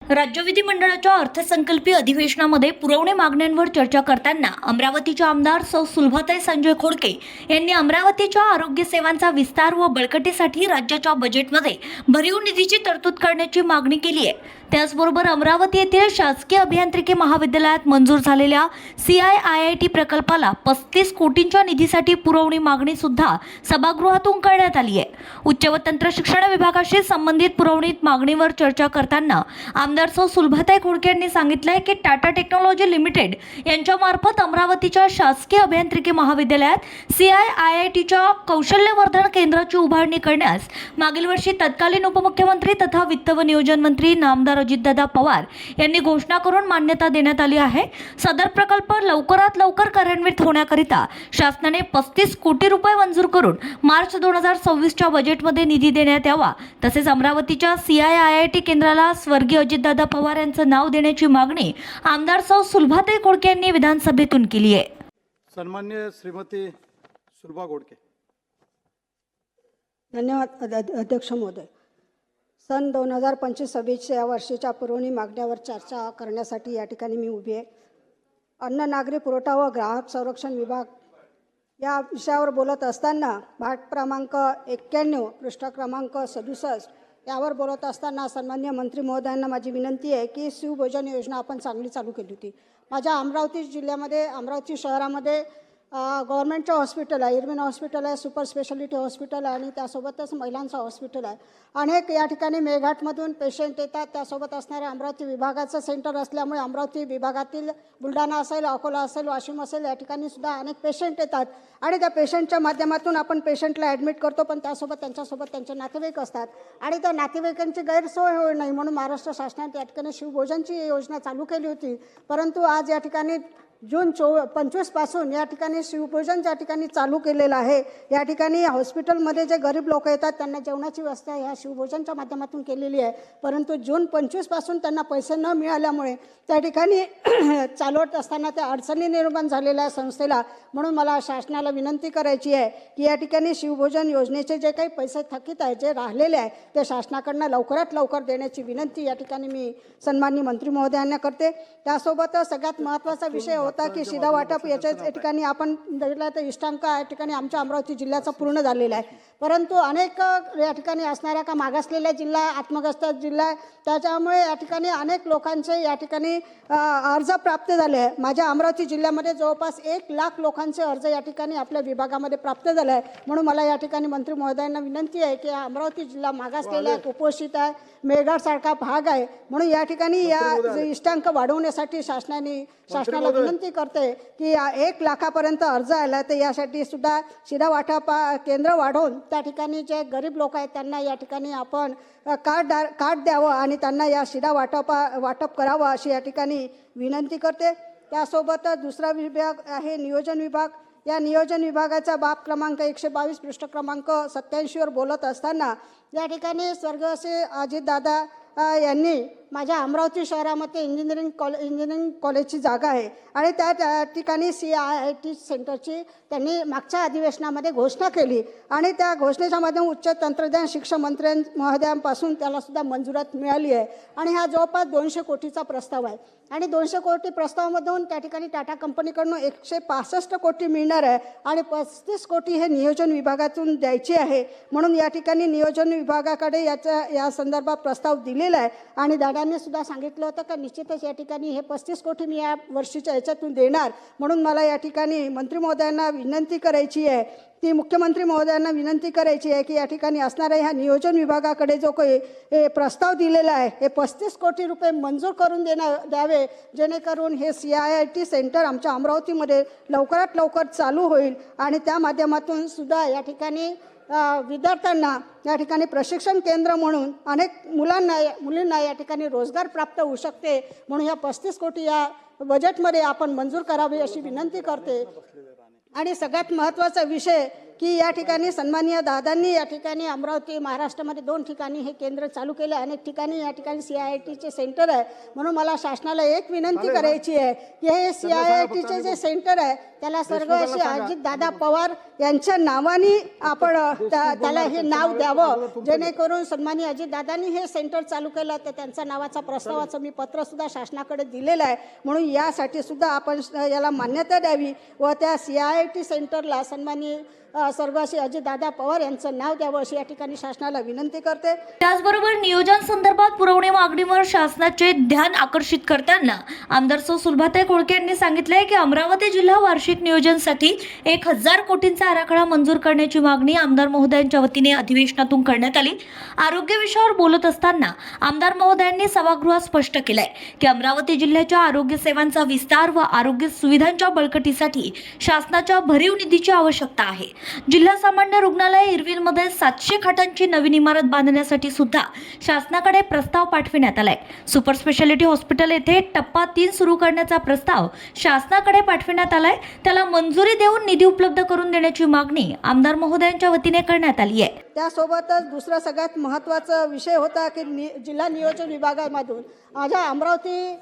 राज्य विधिमंडळाच्या अर्थसंकल्पीय अधिवेशनामध्ये पुरवणी मागण्यांवर चर्चा करताना अमरावतीच्या आमदार सौ सुलभाताई संजय खोडके यांनी अमरावतीच्या आरोग्य सेवांचा विस्तार व बळकटीसाठी राज्याच्या बजेटमध्ये भरीव निधीची तरतूद करण्याची मागणी केली आहे। त्याचबरोबर अमरावती येथील शासकीय अभियांत्रिकी महाविद्यालयात मंजूर झालेल्या CIIT प्रकल्पाला 35 कोटींच्या निधीसाठी पुरवणी मागणी सुद्धा सभागृहातून करण्यात आली आहे। उच्च व तंत्र शिक्षण विभागाशी संबंधित पुरवणीत मागणीवर चर्चा करताना आमदार सौ सुलभाताई खोडके यांनी सांगितले की टाटा टेक्नॉलॉजी लिमिटेड यांच्या मार्फत अमरावतीच्या शासकीय अभियांत्रिकी महाविद्यालयात CIITच्या कौशल्यवर्धन केंद्राची उभारणी करण्यास मागील वर्षी तत्कालीन उपमुख्यमंत्री तथा वित्त व नियोजन मंत्री नामदार अजितदादा पवार यांनी घोषणा करून मान्यता देण्यात आली आहे। सदर प्रकल्प लवकरात लवकर कार्यान्वित होण्याकरिता शासनाने 35 कोटी रुपये मंजूर करून मार्च 2026च्या बजेटमध्ये निधी देण्यात यावा। तसेच अमरावतीच्या CIIT केंद्राला स्वर्गीय अजितदादा पवार यांचं नाव देण्याची मागणी आमदार सौ सुलभाताई खोडके यांनी विधानसभेतून केली आहे। सन्मान्य श्रीमती सुलभा खोडके। धन्यवाद अध्यक्ष महोदय। सन 2025-26 या वर्षीच्या पुरवणी मागण्यावर चर्चा करण्यासाठी या ठिकाणी मी उभी आहे। अन्न नागरी पुरवठा व ग्राहक संरक्षण विभाग या विषयावर बोलत असताना भाग क्रमांक 91 पृष्ठ क्रमांक 67 यावर बोलत असताना सन्मान्य मंत्री महोदयांना माझी विनंती आहे की शिवभोजन योजना आपण चांगली चालू केली होती। माझ्या अमरावती जिल्ह्यामध्ये अमरावती शहरामध्ये गव्हर्नमेंटचं हॉस्पिटल आहे, इरविन हॉस्पिटल आहे, सुपर स्पेशालिटी हॉस्पिटल आहे आणि त्यासोबतच महिलांचं हॉस्पिटल आहे। अनेक या ठिकाणी मेळघाटमधून पेशंट येतात। त्यासोबत असणारे अमरावती विभागाचं सेंटर असल्यामुळे अमरावती विभागातील बुलढाणा असेल, अकोला असेल, वाशिम असेल या ठिकाणी सुद्धा अनेक पेशंट येतात आणि त्या पेशंटच्या माध्यमातून आपण पेशंटला ॲडमिट करतो, पण त्यासोबत त्यांचे नातेवाईक असतात आणि त्या नातेवाईकांची गैरसोय होऊ नये म्हणून महाराष्ट्र शासनाने त्या ठिकाणी शिवभोजनची योजना चालू केली होती। परंतु आज या ठिकाणी जून 25 पासून या ठिकाणी शिवभोजन ज्या ठिकाणी चालू केलेलं आहे, या ठिकाणी हॉस्पिटलमध्ये जे गरीब लोक येतात त्यांना जेवणाची व्यवस्था ह्या शिवभोजनच्या माध्यमातून केलेली आहे। परंतु जून 25 पासून त्यांना पैसे न मिळाल्यामुळे त्या ठिकाणी चालवत असताना त्या अडचणी निर्माण झालेल्या आहे संस्थेला। म्हणून मला शासनाला विनंती करायची आहे की या ठिकाणी शिवभोजन योजनेचे जे काही पैसे थकीत आहेत, जे राहिलेले आहे, ते शासनाकडनं लवकरात लवकर देण्याची विनंती या ठिकाणी मी सन्माननीय मंत्री महोदयांना करते। त्यासोबतच सगळ्यात महत्त्वाचा विषय होता की शिधा वाटप याच्या ठिकाणी आपण दिला तर इष्टांक या ठिकाणी आमच्या अमरावती जिल्ह्याचा पूर्ण झालेला आहे। परंतु अनेक या ठिकाणी असणाऱ्या का मागासलेल्या जिल्हा, आत्मग्रस्त जिल्हा आहे, त्याच्यामुळे या ठिकाणी अनेक लोकांचे या ठिकाणी अर्ज प्राप्त झाले आहे। माझ्या अमरावती जिल्ह्यामध्ये जवळपास 1 लाख लोकांचे अर्ज या ठिकाणी आपल्या विभागामध्ये प्राप्त झाले आहे। म्हणून मला या ठिकाणी मंत्री महोदयांना विनंती आहे की अमरावती जिल्हा मागासलेला आहे, कुपोषित आहे, मेळघाटसारखा भाग आहे, म्हणून या ठिकाणी या इष्टांक वाढवण्यासाठी शासनाला विनंती करते की 1 लाखापर्यंत अर्ज आला, तर यासाठी सुद्धा शिधा वाटप केंद्र वाढवून त्या ठिकाणी जे गरीब लोक आहेत त्यांना या ठिकाणी आपण कार्ड द्यावं आणि त्यांना या शिधा वाटप करावं अशी या ठिकाणी विनंती करते। त्यासोबतच दुसरा विभाग आहे नियोजन विभाग। या नियोजन विभागाचा बाब क्रमांक 122 पृष्ठ क्रमांक 87 बोलत असताना या ठिकाणी स्वर्गीय अजितदादा यांनी माझ्या अमरावती शहरामध्ये इंजिनिअरिंग कॉलेजची जागा आहे आणि त्या ठिकाणी CIIT सेंटरची त्यांनी मागच्या अधिवेशनामध्ये घोषणा केली आणि त्या घोषणेच्या माध्यमातून उच्च तंत्रज्ञान शिक्षण मंत्री महोदयांपासून त्यालासुद्धा मंजुरात मिळाली आहे आणि हा जवळपास 200 कोटीचा प्रस्ताव आहे आणि 200 कोटी प्रस्तावामधून त्या ठिकाणी टाटा कंपनीकडून 165 कोटी मिळणार आहे आणि 35 कोटी हे नियोजन विभागातून द्यायचे आहे। म्हणून या ठिकाणी नियोजन विभागाकडे या संदर्भात प्रस्ताव दिलेला आहे आणि दादांनी सुद्धा सांगितलं होतं का निश्चितच या ठिकाणी हे 35 कोटी मी या वर्षीच्या याच्यातून देणार। म्हणून मला या ठिकाणी मंत्री महोदयांना विनंती करायची आहे ती मुख्यमंत्री महोदयांना विनंती करायची आहे की या ठिकाणी असणाऱ्या ह्या नियोजन विभागाकडे जो काही प्रस्ताव दिलेला आहे हे 35 कोटी रुपये मंजूर करून द्यावे, जेणेकरून हे CIIT सेंटर आमच्या अमरावतीमध्ये लवकरात लवकर चालू होईल आणि त्या माध्यमातून सुद्धा या ठिकाणी विद्यार्थ्यांना या ठिकाणी प्रशिक्षण केंद्र म्हणून अनेक मुलींना या ठिकाणी रोजगार प्राप्त होऊ शकते। म्हणून या 35 कोटी या बजेटमध्ये आपण मंजूर करावे अशी विनंती करते। आणि सगळ्यात महत्त्वाचा विषय की या ठिकाणी सन्माननीय दादांनी या ठिकाणी अमरावती महाराष्ट्रामध्ये 2 ठिकाणी हे केंद्र चालू केलं. अनेक ठिकाणी या ठिकाणी CIITचे सेंटर आहे. म्हणून मला शासनाला एक विनंती करायची आहे की हे CIITचे जे सेंटर आहे त्याला स्वर्गवासी अजितदादा पवार यांच्या नावाने आपण त्याला हे नाव द्यावं, जेणेकरून सन्माननीय अजितदादांनी हे सेंटर चालू केलं तर त्यांच्या नावाचा प्रस्तावाचं मी पत्र सुद्धा शासनाकडे दिलेलं आहे. म्हणून यासाठी सुद्धा आपण याला मान्यता द्यावी व त्या CIIT सेंटरला सन्माननीय स्वर्गवासी अजितदादा पवार यांचं नाव द्यावं अशी या ठिकाणी शासनाला विनंती करते. त्याचबरोबर नियोजन संदर्भात पुरवणी मागणीवर शासनाचे ध्यान आकर्षित करताना आमदार सौ सुलभाताई खोडके यांनी सांगितले की अमरावती जिल्हा वार्षिक नियोजनसाठी 1000 कोटींचा आराखडा मंजूर करण्याची मागणी आमदार महोदयांच्या वतीने अधिवेशनातून करण्यात आली. आरोग्य विषयावर बोलत असताना आमदार महोदयांनी सभागृहात स्पष्ट केलंय की अमरावती जिल्ह्याच्या आरोग्य सेवांचा विस्तार व आरोग्य सुविधांच्या बळकटीसाठी शासनाच्या भरीव निधीची आवश्यकता आहे. जिल्हा सामान्य रुग्णालय इरविलमध्ये 700 खाटांची नवीन इमारत बांधण्यासाठी सुद्धा शासनाकडे प्रस्ताव पाठविण्यात आलाय. सुपर स्पेशालिटी हॉस्पिटल येथे टप्पा 3 सुरू करण्याचा प्रस्ताव शासनाकडे पाठविण्यात आलाय. त्याला मंजुरी देऊन निधी उपलब्ध करून देण्याची मागणी आमदार महोदयांच्या वतीने करण्यात आली आहे. त्यासोबतच दुसरा सगळ्यात महत्त्वाचा विषय होता की जिल्हा नियोजन विभागामधून माझ्या अमरावती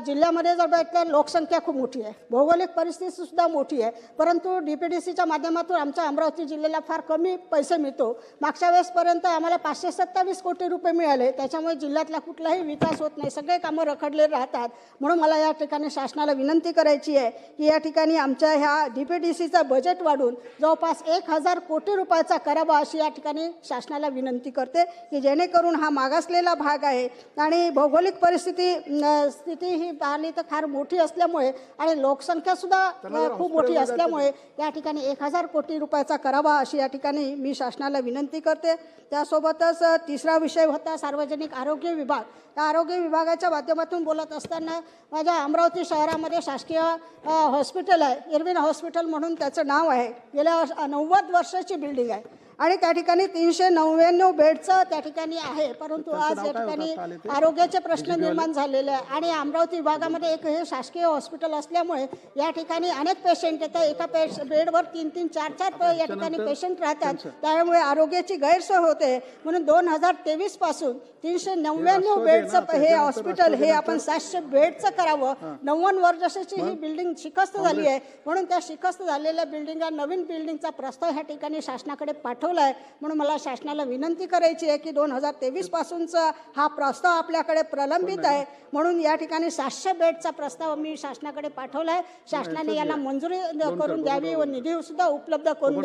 जिल्ह्यामध्ये जर बघितलं लोकसंख्या खूप मोठी आहे, भौगोलिक परिस्थिती सुद्धा मोठी आहे, परंतु DPDCच्या माध्यमातून आमच्या अमरावती जिल्ह्याला फार कमी पैसे मिळतो. मागच्या वेळेसपर्यंत आम्हाला 527 कोटी रुपये मिळाले. त्याच्यामुळे जिल्ह्यातला कुठलाही विकास होत नाही, सगळे कामं रखडले राहतात. म्हणून मला या ठिकाणी शासनाला विनंती करायची आहे की या ठिकाणी आमच्या ह्या DPDCचं बजेट वाढून जवळपास 1000 कोटी रुपयाचा करावा अशी या ठिकाणी शासनाला विनंती करते की जेणेकरून हा मागासलेला भाग आहे आणि भौगोलिक स्थिती ही पाहिली तर फार मोठी असल्यामुळे आणि लोकसंख्या सुद्धा खूप मोठी असल्यामुळे या ठिकाणी 1000 कोटी रुपयाचा करावा अशी या ठिकाणी मी शासनाला विनंती करते. त्यासोबतच तिसरा विषय होता सार्वजनिक आरोग्य विभाग. त्या आरोग्य विभागाच्या माध्यमातून बोलत असताना माझ्या अमरावती शहरामध्ये शासकीय हॉस्पिटल आहे, इरविन हॉस्पिटल म्हणून त्याचं नाव आहे. गेल्या 90 वर्षाची बिल्डिंग आहे आणि त्या ठिकाणी 399 बेडचं त्या ठिकाणी आहे. परंतु आज या ठिकाणी आरोग्याचे प्रश्न निर्माण झालेले आहे आणि अमरावती विभागामध्ये एक हे शासकीय हॉस्पिटल असल्यामुळे या ठिकाणी अनेक पेशंट येतात. एका बेडवर 3-3, 4-4 या ठिकाणी पेशंट राहतात. त्यामुळे आरोग्याची गैरसोय होते. म्हणून 2023 पासून 399 बेडचं हे हॉस्पिटल हे आपण 700 बेडचं करावं. 90 वर्षाची ही बिल्डिंग शिकस्त झाली आहे. म्हणून त्या शिकस्त झालेल्या बिल्डिंगला नवीन बिल्डिंगचा प्रस्ताव ह्या ठिकाणी शासनाकडे पाठवला आहे. म्हणून मला शासनाला विनंती करायची आहे की 2023 पासूनचा हा प्रस्ताव आपल्याकडे प्रलंबित आहे. म्हणून या ठिकाणी 700 बेडचा प्रस्ताव मी शासनाकडे पाठवला आहे. शासनाने याला मंजुरी करून द्यावी व निधी सुद्धा उपलब्ध करून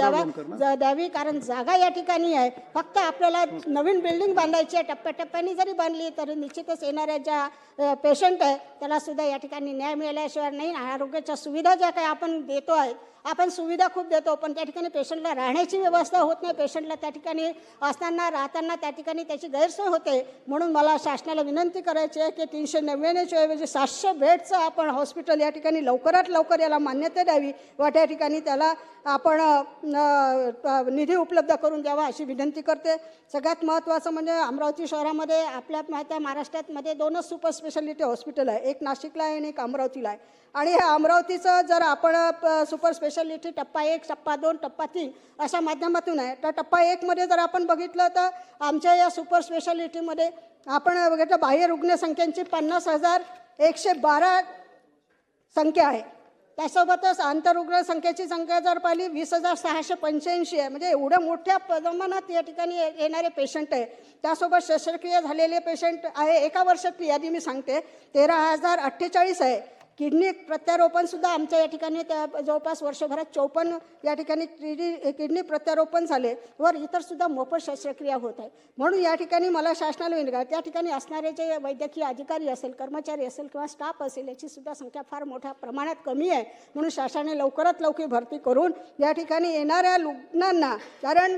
द्यावी. कारण जागा या ठिकाणी आहे. फक्त आपल्याला नवीन बिल्डिंग बांधायची आहे. टप्प्याटप्प्याने जरी बांधली तरी निश्चितच येणाऱ्या ज्या पेशंट आहे त्याला सुद्धा या ठिकाणी न्याय मिळाल्याशिवाय नाही. आरोग्याच्या सुविधा ज्या काही आपण देतो आहे, आपण सुविधा खूप देतो, पण त्या ठिकाणी पेशंटला राहण्याची व्यवस्था होत नाही. पेशंटला त्या ठिकाणी असताना राहताना त्या ठिकाणी त्याची गैरसोय होते. म्हणून मला शासनाला विनंती करायची आहे की 399च्या ऐवजी 700 बेडचं आपण हॉस्पिटल या ठिकाणी लवकरात लवकर याला मान्यता द्यावी व त्या ठिकाणी त्याला आपण निधी उपलब्ध करून द्यावा अशी विनंती करते. सगळ्यात महत्त्वाचं म्हणजे अमरावती शहरामध्ये आपल्यात माहिती आहे महाराष्ट्रामध्ये 2च सुपर स्पेशालिटी हॉस्पिटल आहे, एक नाशिकला आहे आणि एक अमरावतीला आहे. आणि हे अमरावतीचं जर आपण सुपर स्पेशालिटी टप्पा 1, टप्पा 2, टप्पा 3 अशा माध्यमातून आहे. तर टप्पा 1मध्ये जर आपण बघितलं तर आमच्या या सुपर स्पेशालिटीमध्ये आपण बघितलं बाह्य रुग्णसंख्यांची 50,112 संख्या आहे. त्यासोबतच आंतररुग्ण संख्येची संख्या जर पाहिली 20,685 आहे. म्हणजे एवढ्या मोठ्या प्रमाणात या ठिकाणी येणारे पेशंट आहे. त्यासोबत शस्त्रक्रिया झालेले पेशंट आहे. एका वर्षातली यादी मी सांगते 13,048 आहे. किडनी प्रत्यारोपणसुद्धा आमच्या या ठिकाणी त्या जवळपास वर्षभरात 54 या ठिकाणी किडनी प्रत्यारोपण झाले वर इतरसुद्धा मोफत शस्त्रक्रिया होत आहे. म्हणून या ठिकाणी मला शासनाला विनंती आहे त्या ठिकाणी असणारे जे वैद्यकीय अधिकारी असेल, कर्मचारी असेल किंवा स्टाफ असेल याची सुद्धा संख्या फार मोठ्या प्रमाणात कमी आहे. म्हणून शासनाने लवकरात लवकर भरती करून या ठिकाणी येणाऱ्या रुग्णांना, कारण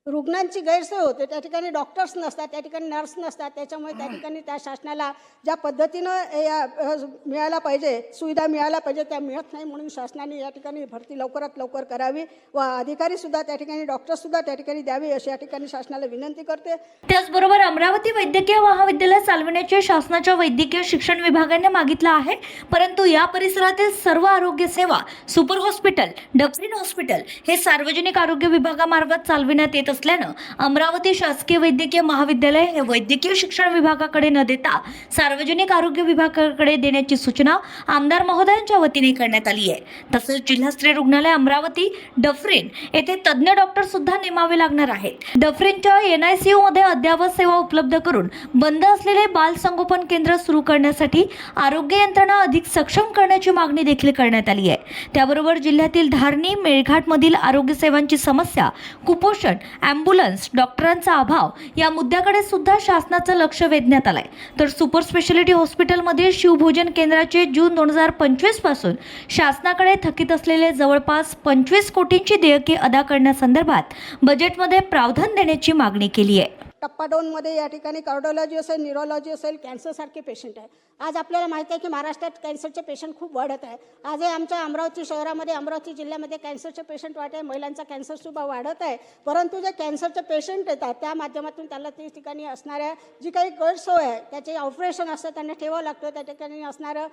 रुग्णांची गैरसोय होते, त्या ठिकाणी डॉक्टर्स नसतात, त्या ठिकाणी नर्स नसतात. त्याच्यामुळे त्या ठिकाणी त्या शासनाला ज्या पद्धतीनं मिळायला पाहिजे, सुविधा मिळायला पाहिजे, त्या मिळत नाही. म्हणून शासनाने या ठिकाणी भरती लवकरात लवकर करावी व अधिकारीसुद्धा त्या ठिकाणी डॉक्टर्ससुद्धा त्या ठिकाणी द्यावी अशी या ठिकाणी शासनाला विनंती करते. त्याचबरोबर अमरावती वैद्यकीय महाविद्यालय चालविण्याचे शासनाच्या वैद्यकीय शिक्षण विभागाने मागितलं आहे, परंतु या परिसरातील सर्व आरोग्य सेवा सुपर हॉस्पिटल, डफरीन हॉस्पिटल हे सार्वजनिक आरोग्य विभागामार्फत चालविण्यात येत असल्यानं अमरावती शासकीय वैद्यकीय महाविद्यालय हे वैद्यकीय शिक्षण विभागाकडे न देता सार्वजनिक आरोग्य विभागाकडे देण्याची सूचना आमदार महोदयांच्या वतीने करण्यात आली आहे. तसेच जिल्हा स्त्री रुग्णालय अमरावती डफरीन येथे तज्ज्ञ डॉक्टर सुद्धा नेमावे लागणार आहेत. डफरीनच्या NICU मध्ये अद्ययावत सेवा उपलब्ध करून बंद असलेले बाल संगोपन केंद्र सुरू करण्यासाठी आरोग्य यंत्रणा अधिक सक्षम करण्याची मागणी देखील करण्यात आली आहे. त्याबरोबर जिल्ह्यातील धारणी मेळघाट मधील आरोग्य सेवांची समस्या, कुपोषण, ॲम्ब्युलन्स, डॉक्टरांचा अभाव या मुद्द्याकडे सुद्धा शासनाचं लक्ष वेधण्यात आलंय. तर सुपर स्पेशालिटी हॉस्पिटलमध्ये शिवभोजन केंद्राचे जून 2025 पासून शासनाकडे थकीत असलेले जवळपास 25 कोटींची देयके अदा करण्यासंदर्भात बजेटमध्ये प्रावधान देण्याची मागणी केली आहे. टप्पा 2मध्ये या ठिकाणी कार्डिओलॉजी असेल, न्यूरोलॉजी असेल, कॅन्सरसारखे पेशंट आहे. आज आपल्याला माहिती आहे की महाराष्ट्रात कॅन्सरचे पेशंट खूप वाढत आहे. आजही आमच्या अमरावती शहरामध्ये, अमरावती जिल्ह्यामध्ये कॅन्सरचे पेशंट वाढत आहे, महिलांचा कॅन्सरसुद्धा वाढत आहे. परंतु जे कॅन्सरचे पेशंट येतात त्या माध्यमातून त्याला त्या ठिकाणी असणाऱ्या जी काही गैरसोय आहे, त्याचे ऑपरेशन असतं, त्यांना ठेवावं लागतं, त्या ठिकाणी असणारं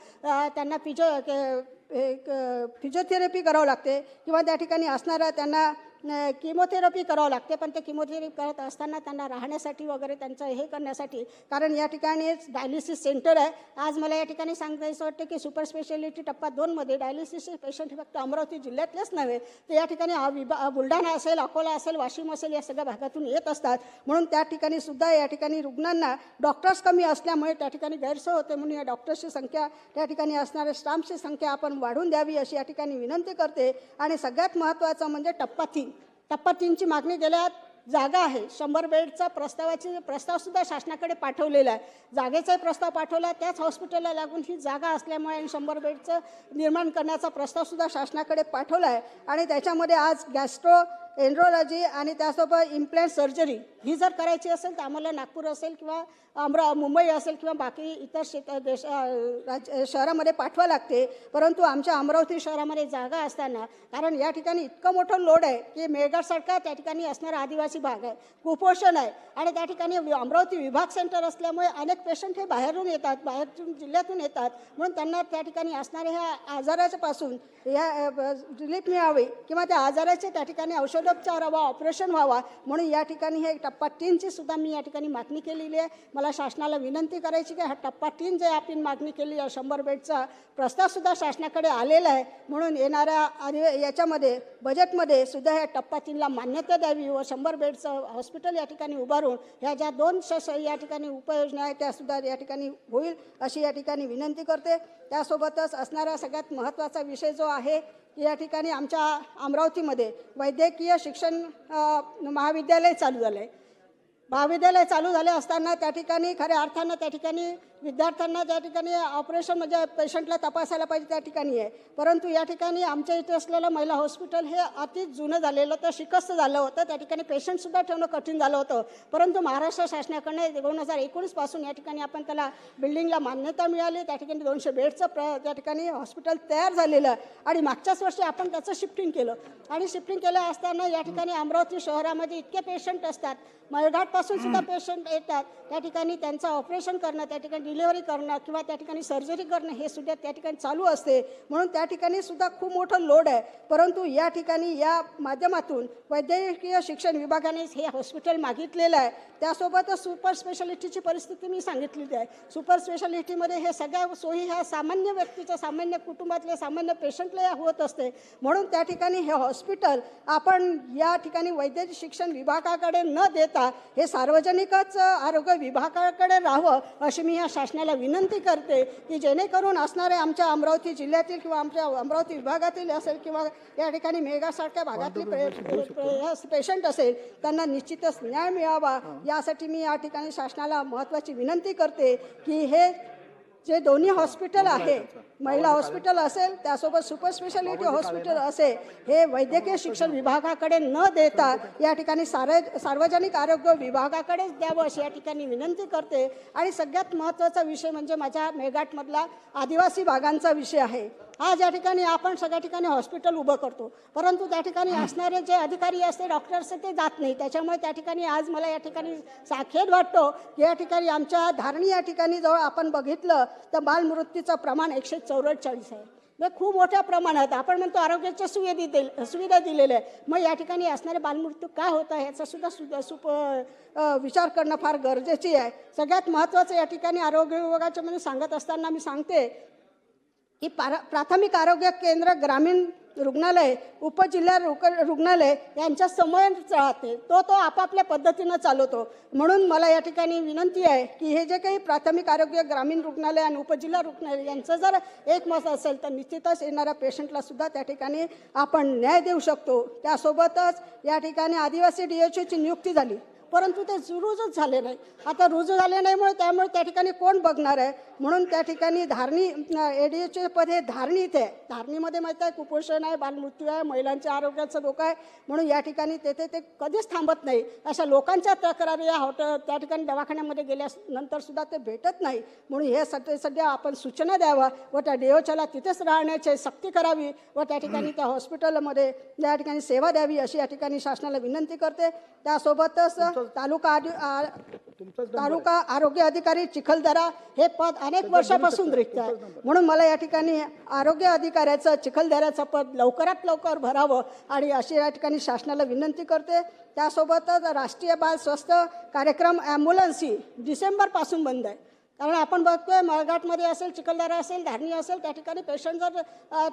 त्यांना फिजिओथेरपी करावं लागते किंवा त्या ठिकाणी असणारं त्यांना किमोथेरपी करावं लागते. पण ते किमोथेरपी करत असताना त्यांना राहण्यासाठी वगैरे त्यांचं हे करण्यासाठी, कारण या ठिकाणी डायलिसिस सेंटर आहे. आज मला या ठिकाणी सांगायचं वाटतं की सुपर स्पेशालिटी टप्पा 2मध्ये डायलिसिसचे पेशंट फक्त अमरावती जिल्ह्यातलेच नव्हे, तर या ठिकाणी बुलढाणा असेल, अकोला असेल, वाशिम असेल, या सगळ्या भागातून येत असतात. म्हणून त्या ठिकाणी सुद्धा या ठिकाणी रुग्णांना डॉक्टर्स कमी असल्यामुळे त्या ठिकाणी गैरसोय होते. म्हणून या डॉक्टर्सची संख्या, त्या ठिकाणी असणाऱ्या स्टाफची संख्या आपण वाढवून द्यावी अशी या ठिकाणी विनंती करते. आणि सगळ्यात महत्त्वाचं म्हणजे टप्पा 3ची मागणी केल्या जागा आहे. 100 बेडचा प्रस्तावसुद्धा शासनाकडे पाठवलेला आहे. जागेचाही प्रस्ताव पाठवला, त्याच हॉस्पिटलला लागून ही जागा असल्यामुळे 100 बेडचं निर्माण करण्याचा प्रस्तावसुद्धा शासनाकडे पाठवला आहे. आणि त्याच्यामध्ये आज गॅस्ट्रो एन्ड्रोलॉजी आणि त्यासोबत इम्प्लांट सर्जरी ही जर करायची असेल तर आम्हाला नागपूर असेल किंवा मुंबई असेल किंवा बाकी इतर शहरामध्ये पाठवावं लागते. परंतु आमच्या अमरावती शहरामध्ये जागा असताना, कारण या ठिकाणी इतकं मोठं लोड आहे की मेळघाटसारखा त्या ठिकाणी असणारा आदिवासी भाग आहे, कुपोषण आहे आणि त्या ठिकाणी अमरावती विभाग सेंटर असल्यामुळे अनेक पेशंट हे बाहेरून येतात, बाहेरून जिल्ह्यातून येतात. म्हणून त्यांना त्या ठिकाणी असणाऱ्या ह्या आजारापासून या रिलीफ मिळावी किंवा त्या आजाराचे त्या ठिकाणी औषधोपचार व्हावा, ऑपरेशन व्हावा. म्हणून या ठिकाणी हे टप्पा 3ची सुद्धा मी या ठिकाणी मागणी केलेली आहे. मला शासनाला विनंती करायची की हा टप्पा 3 जे आपण मागणी केली आहे, 100 बेडचा प्रस्तावसुद्धा शासनाकडे आलेला आहे. म्हणून येणाऱ्या याच्यामध्ये बजेटमध्ये सुद्धा ह्या टप्पा 3ला मान्यता द्यावी व 100 बेडचं हॉस्पिटल या ठिकाणी उभारून ह्या ज्या 2 या ठिकाणी उपाययोजना आहेत त्यासुद्धा या ठिकाणी होईल अशी या ठिकाणी विनंती करते. त्यासोबतच असणारा सगळ्यात महत्त्वाचा विषय जो आहे की या ठिकाणी आमच्या अमरावतीमध्ये वैद्यकीय शिक्षण महाविद्यालय चालू झालं आहे. महाविद्यालय चालू झाले असताना त्या ठिकाणी खऱ्या अर्थानं त्या ठिकाणी विद्यार्थ्यांना त्या ठिकाणी ऑपरेशन म्हणजे पेशंटला तपासायला पाहिजे त्या ठिकाणी आहे. परंतु या ठिकाणी आमच्या इथे असलेलं महिला हॉस्पिटल हे अति जुनं झालेलं होतं, शिकस्त झालं होतं. त्या ठिकाणी पेशंटसुद्धा ठेवणं कठीण झालं होतं. परंतु महाराष्ट्र शासनाकडनं 2019 पासून या ठिकाणी आपण त्याला बिल्डिंगला मान्यता मिळाली. त्या ठिकाणी 200 बेडचं त्या ठिकाणी हॉस्पिटल तयार झालेलं आणि मागच्याच वर्षी आपण त्याचं शिफ्टिंग केलं. आणि शिफ्टिंग केलं असताना या ठिकाणी अमरावती शहरामध्ये इतके पेशंट असतात, मेळघाटपासून सुद्धा पेशंट येतात. त्या ठिकाणी त्यांचं ऑपरेशन करणं, त्या ठिकाणी डिलिव्हरी करणं किंवा त्या ठिकाणी सर्जरी करणं हे सुद्धा त्या ठिकाणी चालू असते. म्हणून त्या ठिकाणी सुद्धा खूप मोठं लोड आहे. परंतु या ठिकाणी या माध्यमातून वैद्यकीय शिक्षण विभागाने हे हॉस्पिटल मागितलेलं आहे. त्यासोबतच सुपर स्पेशालिटीची परिस्थिती मी सांगितलेली आहे. सुपर स्पेशालिटीमध्ये हे सगळ्या सोयी ह्या सामान्य व्यक्तीच्या, सामान्य कुटुंबातल्या, सामान्य पेशंटला होत असते. म्हणून त्या ठिकाणी हे हॉस्पिटल आपण या ठिकाणी वैद्यकीय शिक्षण विभागाकडे न देता हे सार्वजनिकच आरोग्य विभागाकडे राहावं अशी मी या शासनाला विनंती करते की जेणेकरून असणारे आमच्या अमरावती जिल्ह्यातील किंवा आमच्या अमरावती विभागातील असेल किंवा या ठिकाणी मेळघाटसारख्या भागातले पेशंट असेल त्यांना निश्चितच न्याय मिळावा. यासाठी मी या ठिकाणी शासनाला महत्त्वाची विनंती करते की हे जे दोन्ही हॉस्पिटल आहे, महिला हॉस्पिटल असेल त्यासोबत सुपर स्पेशालिटी हॉस्पिटल असेल, हे वैद्यकीय शिक्षण विभागाकडे न देता या ठिकाणी सार्वजनिक आरोग्य विभागाकडेच द्यावं अशी या ठिकाणी विनंती करते. आणि सगळ्यात महत्त्वाचा विषय म्हणजे माझ्या मेळघाटमधला आदिवासी भागांचा विषय आहे. आज या ठिकाणी आपण सगळ्या ठिकाणी हॉस्पिटल उभं करतो, परंतु त्या ठिकाणी असणारे जे अधिकारी असते, डॉक्टर्स ते जात नाही. त्याच्यामुळे त्या ठिकाणी आज मला या ठिकाणी खेद वाटतो की या ठिकाणी आमच्या धारणी या ठिकाणी जवळ आपण बघितलं तर बालमृत्यूचं प्रमाण 144 आहे. म्हणजे खूप मोठ्या प्रमाणात आपण म्हणतो आरोग्याच्या सुविधा दिलेल्या आहे, मग या ठिकाणी असणारे बालमृत्यू काय होत आहे याचा सुद्धा विचार करणं फार गरजेचे आहे. सगळ्यात महत्त्वाचं या ठिकाणी आरोग्य विभागाच्या मध्ये सांगत असताना मी सांगते की प्राथमिक आरोग्य केंद्र, ग्रामीण रुग्णालय, उपजिल्हा रुग्णालय यांच्या समन्वय राहते, तो आपापल्या पद्धतीनं चालवतो. म्हणून मला या ठिकाणी विनंती आहे की हे जे काही प्राथमिक आरोग्य, ग्रामीण रुग्णालय आणि उपजिल्हा रुग्णालय यांचं जर एकमत असेल तर निश्चितच येणाऱ्या पेशंटला सुद्धा त्या ठिकाणी आपण न्याय देऊ शकतो. त्यासोबतच या ठिकाणी आदिवासी DHOची नियुक्ती झाली, परंतु ते रुजूच झाले नाही. आता रुजू झाले नाहीमुळे त्यामुळे त्या ठिकाणी कोण बघणार आहे? म्हणून त्या ठिकाणी धारणी ADHO पद हे धारणीत आहे. धारणीमध्ये माहीत आहे कुपोषण आहे, बालमृत्यू आहे, महिलांच्या आरोग्याचा धोका आहे. म्हणून या ठिकाणी ते कधीच थांबत नाही. अशा लोकांच्या तक्रारी त्या ठिकाणी दवाखान्यामध्ये गेल्यानंतर सुद्धा ते भेटत नाही. म्हणून हे सध्या आपण सूचना द्यावा व त्या DHOला तिथेच राहण्याची सक्ती करावी व त्या ठिकाणी त्या हॉस्पिटलमध्ये या ठिकाणी सेवा द्यावी अशी या ठिकाणी शासनाला विनंती करते. त्यासोबतच तालुका आरोग्य अधिकारी चिखलदरा हे पद अनेक वर्षापासून रिक्त आहे. म्हणून मला या ठिकाणी आरोग्य अधिकाऱ्याचं चिखलदऱ्याचं पद लवकरात लवकर भरावं आणि अशी या ठिकाणी शासनाला विनंती करते. त्यासोबतच राष्ट्रीय बाल स्वास्थ्य कार्यक्रम ॲम्ब्युलन्स ही डिसेंबरपासून बंद आहे. कारण आपण बघतोय मेळघाटमध्ये असेल, चिखलदरा असेल, धारणी असेल, त्या ठिकाणी पेशंट जर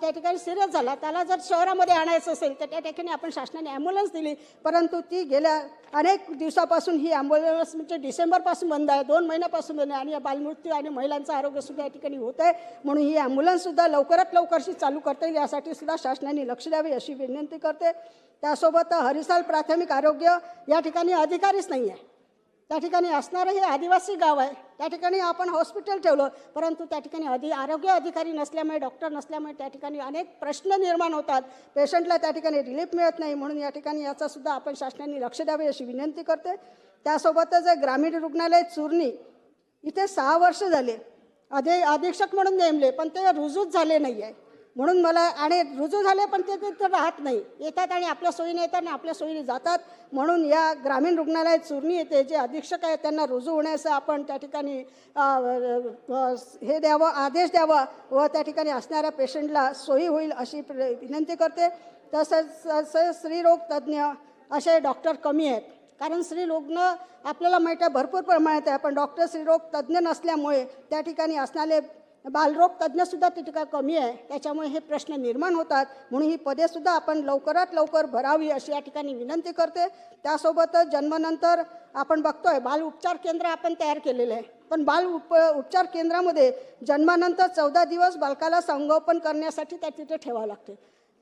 त्या ठिकाणी सिरियस झाला, त्याला जर शहरामध्ये आणायचं असेल तर त्या ठिकाणी आपण शासनाने ॲम्ब्युलन्स दिली, परंतु ती गेल्या अनेक दिवसापासून ही ॲम्ब्युलन्स म्हणजे डिसेंबरपासून बंद आहे, 2 महिन्यापासून बंद आहे. आणि या बालमृत्यू आणि महिलांचं आरोग्यसुद्धा या ठिकाणी होत आहे. म्हणून ही ॲम्ब्युलन्ससुद्धा लवकरात लवकरशी चालू करता येईल यासाठी सुद्धा शासनाने लक्ष द्यावे अशी विनंती करते. त्यासोबत हरिसाल प्राथमिक आरोग्य या ठिकाणी अधिकारीच नाही आहे. त्या ठिकाणी असणारं हे आदिवासी गाव आहे. त्या ठिकाणी आपण हॉस्पिटल ठेवलं, परंतु त्या ठिकाणी आरोग्य अधिकारी नसल्यामुळे, डॉक्टर नसल्यामुळे त्या ठिकाणी अनेक प्रश्न निर्माण होतात. पेशंटला त्या ठिकाणी रिलीफ मिळत नाही. म्हणून या ठिकाणी याचा सुद्धा आपण शासनाने लक्ष द्यावे अशी विनंती करते. त्यासोबतच ग्रामीण रुग्णालय चुरणी इथे 6 वर्ष झाले अधीक्षक म्हणून नेमले, पण ते रुजूच झाले नाही आहे. म्हणून मला आणि रुजू झाले पण ते राहत नाही, येतात आणि आपल्या सोयीने येतात आणि आपल्या सोयीने जातात. म्हणून या ग्रामीण रुग्णालय चुरणी येथे जे अधीक्षक आहेत त्यांना रुजू होण्याचं आपण त्या ठिकाणी हे द्यावं, आदेश द्यावा व त्या ठिकाणी असणाऱ्या पेशंटला सोयी होईल अशी विनंती करते. तसंच स्त्रीरोग तज्ज्ञ असे डॉक्टर कमी आहेत. कारण स्त्रीरोग आपल्याला माहीत आहे भरपूर प्रमाणात आहे, पण डॉक्टर स्त्रीरोग तज्ज्ञ नसल्यामुळे त्या ठिकाणी असणारे बालरोग तज्ज्ञसुद्धा तिथे कमी आहे. त्याच्यामुळे हे प्रश्न निर्माण होतात. म्हणून ही पदेसुद्धा आपण लवकरात लवकर भरावी अशी या ठिकाणी विनंती करते. त्यासोबतच जन्मानंतर आपण बघतोय बाल उपचार केंद्र आपण तयार केलेलं आहे, पण बाल उपचार केंद्रामध्ये जन्मानंतर 14 दिवस बालकाला संगोपन करण्यासाठी त्या तिथे ठेवावं लागते.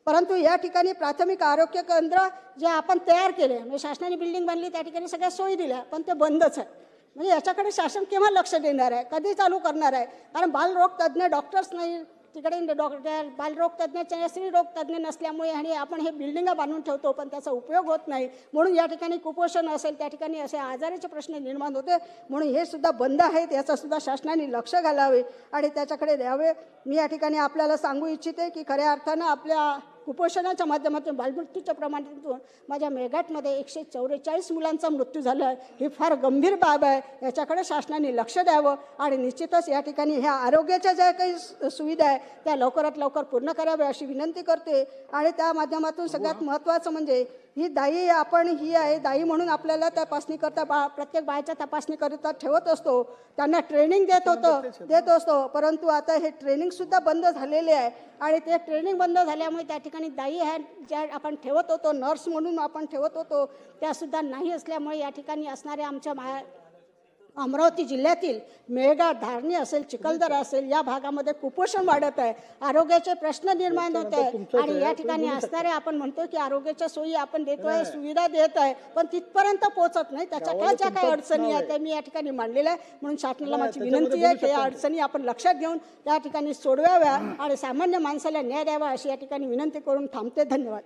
परंतु या ठिकाणी प्राथमिक आरोग्य केंद्र जे आपण तयार केले, म्हणजे शासनाने बिल्डिंग बांधली, त्या ठिकाणी सगळ्या सोयी दिल्या, पण ते बंदच आहे. म्हणजे याच्याकडे शासन केव्हा लक्ष देणार आहे, कधी चालू करणार आहे? कारण बालरोग तज्ज्ञ डॉक्टर्स नाही तिकडे, डॉक्टर बालरोग तज्ज्ञ, स्त्रीरोग तज्ज्ञ नसल्यामुळे आणि आपण हे बिल्डिंगा बांधून ठेवतो पण त्याचा उपयोग होत नाही. म्हणून या ठिकाणी कुपोषण असेल, त्या ठिकाणी असे आजाराचे प्रश्न निर्माण होते. म्हणून हे सुद्धा बंद आहेत, याचासुद्धा शासनाने लक्ष घालावे आणि त्याच्याकडे द्यावे. मी या ठिकाणी आपल्याला सांगू इच्छिते की खऱ्या अर्थानं आपल्या कुपोषणाच्या माध्यमातून बालमृत्यूच्या प्रमाणातून माझ्या मेळघाटमध्ये 144 मुलांचा मृत्यू झाला आहे. ही फार गंभीर बाब आहे. याच्याकडे शासनाने लक्ष द्यावं आणि निश्चितच या ठिकाणी ह्या आरोग्याच्या ज्या काही सुविधा आहे त्या लवकरात लवकर पूर्ण कराव्या अशी विनंती करते. आणि त्या माध्यमातून सगळ्यात महत्त्वाचं म्हणजे ही दाई आपण ही आहे, दाई म्हणून आपल्याला तपासणी करता प्रत्येक बाळाच्या तपासणीकरिता ठेवत असतो, त्यांना ट्रेनिंग देत असतो. परंतु आता हे ट्रेनिंगसुद्धा बंद झालेले आहे आणि ते ट्रेनिंग बंद झाल्यामुळे त्या ठिकाणी दाई ह्या ज्या आपण ठेवत होतो, नर्स म्हणून आपण ठेवत होतो, त्यासुद्धा नाही असल्यामुळे या ठिकाणी असणाऱ्या आमच्या अमरावती जिल्ह्यातील मेळघाट, धारणी असेल, चिखलदरा असेल, या भागामध्ये कुपोषण वाढत आहे, आरोग्याचे प्रश्न निर्माण होत आहे आणि या ठिकाणी असणारे आपण म्हणतो की आरोग्याच्या सोयी आपण देतोय, सुविधा देत आहे, पण तिथपर्यंत पोहोचत नाही. त्याच्या ज्या काही अडचणी आहेत त्या मी या ठिकाणी मांडलेल्या आहे. म्हणून शासनाला माझी विनंती आहे की या अडचणी आपण लक्षात घेऊन त्या ठिकाणी सोडवाव्या आणि सामान्य माणसाला न्याय द्यावा अशी या ठिकाणी विनंती करून थांबते. धन्यवाद.